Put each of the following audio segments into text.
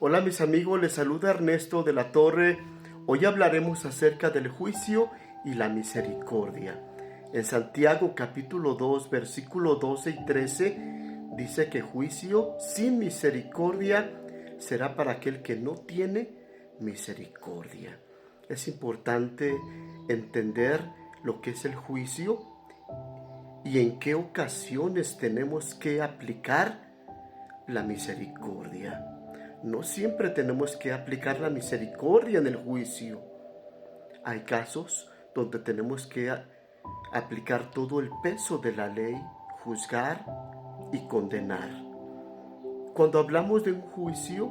Hola mis amigos, les saluda Ernesto de la Torre. Hoy hablaremos acerca del juicio y la misericordia. En Santiago capítulo 2, versículo 12 y 13 dice que juicio sin misericordia será para aquel que no tiene misericordia. Es importante entender lo que es el juicio y en qué ocasiones tenemos que aplicar la misericordia. No siempre tenemos que aplicar la misericordia en el juicio. Hay casos donde tenemos que aplicar todo el peso de la ley, juzgar y condenar. Cuando hablamos de un juicio,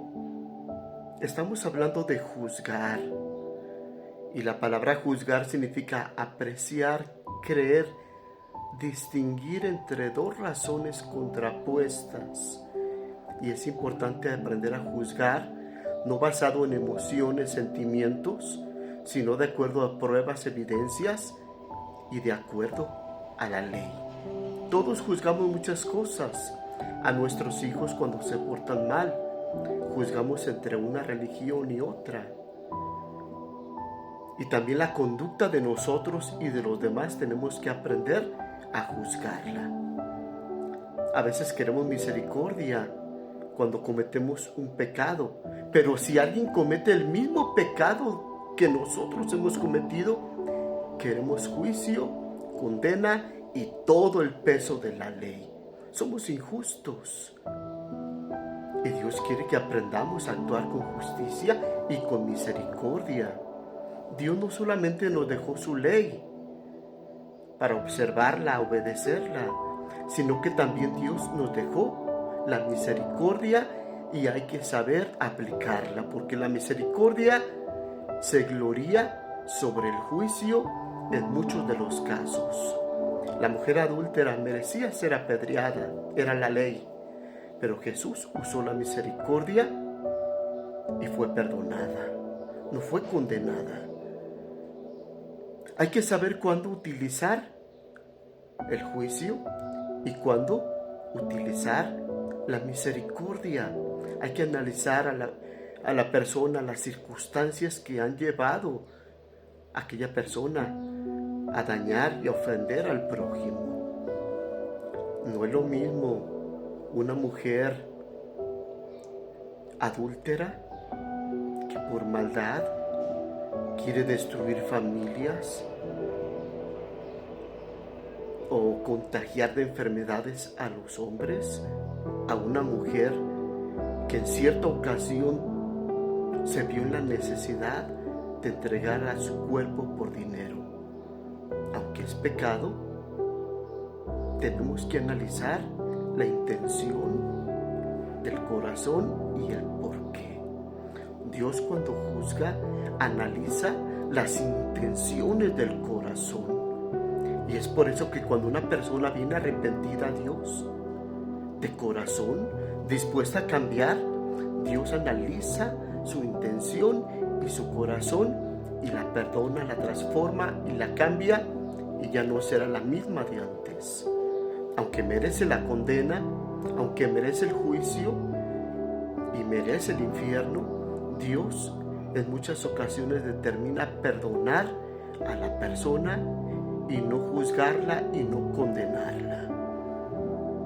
estamos hablando de juzgar. Y la palabra juzgar significa apreciar, creer, distinguir entre dos razones contrapuestas. Y es importante aprender a juzgar, no basado en emociones, sentimientos, sino de acuerdo a pruebas, evidencias y de acuerdo a la ley. Todos juzgamos muchas cosas. A nuestros hijos cuando se portan mal, juzgamos entre una religión y otra. Y también la conducta de nosotros y de los demás tenemos que aprender a juzgarla. A veces queremos misericordia cuando cometemos un pecado, pero si alguien comete el mismo pecado que nosotros hemos cometido, queremos juicio, condena y todo el peso de la ley. Somos injustos. Y Dios quiere que aprendamos a actuar con justicia y con misericordia. Dios no solamente nos dejó su ley para observarla, obedecerla, sino que también Dios nos dejó la misericordia y hay que saber aplicarla, porque la misericordia se gloría sobre el juicio en muchos de los casos. La mujer adúltera merecía ser apedreada, era la ley, pero Jesús usó la misericordia y fue perdonada, no fue condenada. Hay que saber cuándo utilizar el juicio y cuándo utilizar la misericordia. Hay que analizar a la persona, las circunstancias que han llevado a aquella persona a dañar y a ofender al prójimo. No es lo mismo una mujer adúltera que por maldad quiere destruir familias o contagiar de enfermedades a los hombres, a una mujer que en cierta ocasión se vio en la necesidad de entregar a su cuerpo por dinero. Aunque es pecado, tenemos que analizar la intención del corazón y el porqué. Dios, cuando juzga, analiza las intenciones del corazón. Y es por eso que cuando una persona viene arrepentida a Dios, de corazón, dispuesta a cambiar, Dios analiza su intención y su corazón y la perdona, la transforma y la cambia y ya no será la misma de antes. Aunque merece la condena, aunque merece el juicio y merece el infierno, Dios en muchas ocasiones determina perdonar a la persona y no juzgarla y no condenarla.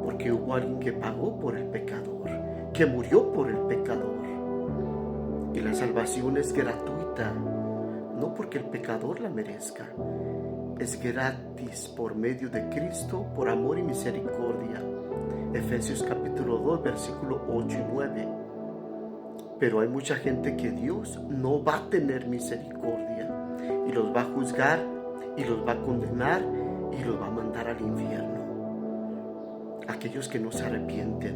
Porque hubo alguien que pagó por el pecador, que murió por el pecador. Y la salvación es gratuita, no porque el pecador la merezca. Es gratis por medio de Cristo, por amor y misericordia. Efesios capítulo 2, versículo 8 y 9. Pero hay mucha gente que Dios no va a tener misericordia y los va a juzgar y los va a condenar y los va a mandar al infierno. Aquellos que no se arrepienten,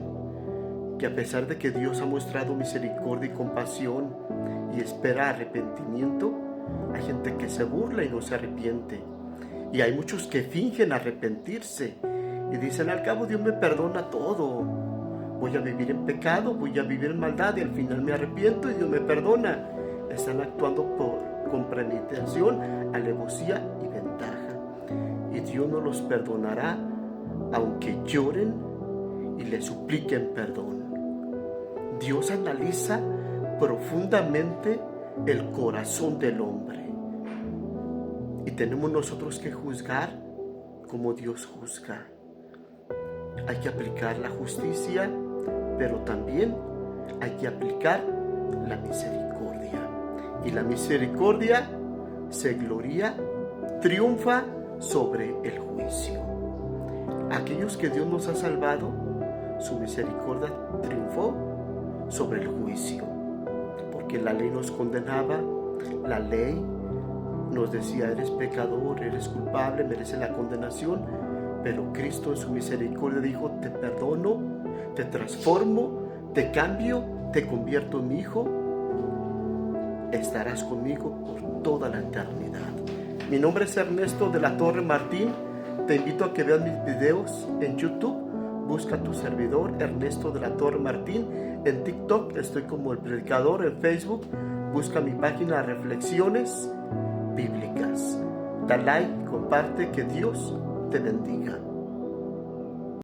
que a pesar de que Dios ha mostrado misericordia y compasión y espera arrepentimiento, hay gente que se burla y no se arrepiente. Y hay muchos que fingen arrepentirse y dicen: al cabo Dios me perdona todo. Voy a vivir en pecado, voy a vivir en maldad y al final me arrepiento y Dios me perdona. Están actuando con premeditación, alevosía y ventaja. Y Dios no los perdonará aunque lloren y le supliquen perdón. Dios analiza profundamente el corazón del hombre. Y tenemos nosotros que juzgar como Dios juzga. Hay que aplicar la justicia, pero también hay que aplicar la misericordia. Y la misericordia se gloria, triunfa sobre el juicio. Aquellos que Dios nos ha salvado, su misericordia triunfó sobre el juicio. Porque la ley nos condenaba, la ley nos decía: eres pecador, eres culpable, mereces la condenación. Pero Cristo en su misericordia dijo: te perdono, te transformo, te cambio, te convierto en mi hijo. Estarás conmigo por toda la eternidad. Mi nombre es Ernesto de la Torre Martín. Te invito a que veas mis videos en YouTube. Busca tu servidor, Ernesto de la Torre Martín. En TikTok estoy como El Predicador. En Facebook busca mi página Reflexiones Bíblicas. Da like, comparte, que Dios te bendiga.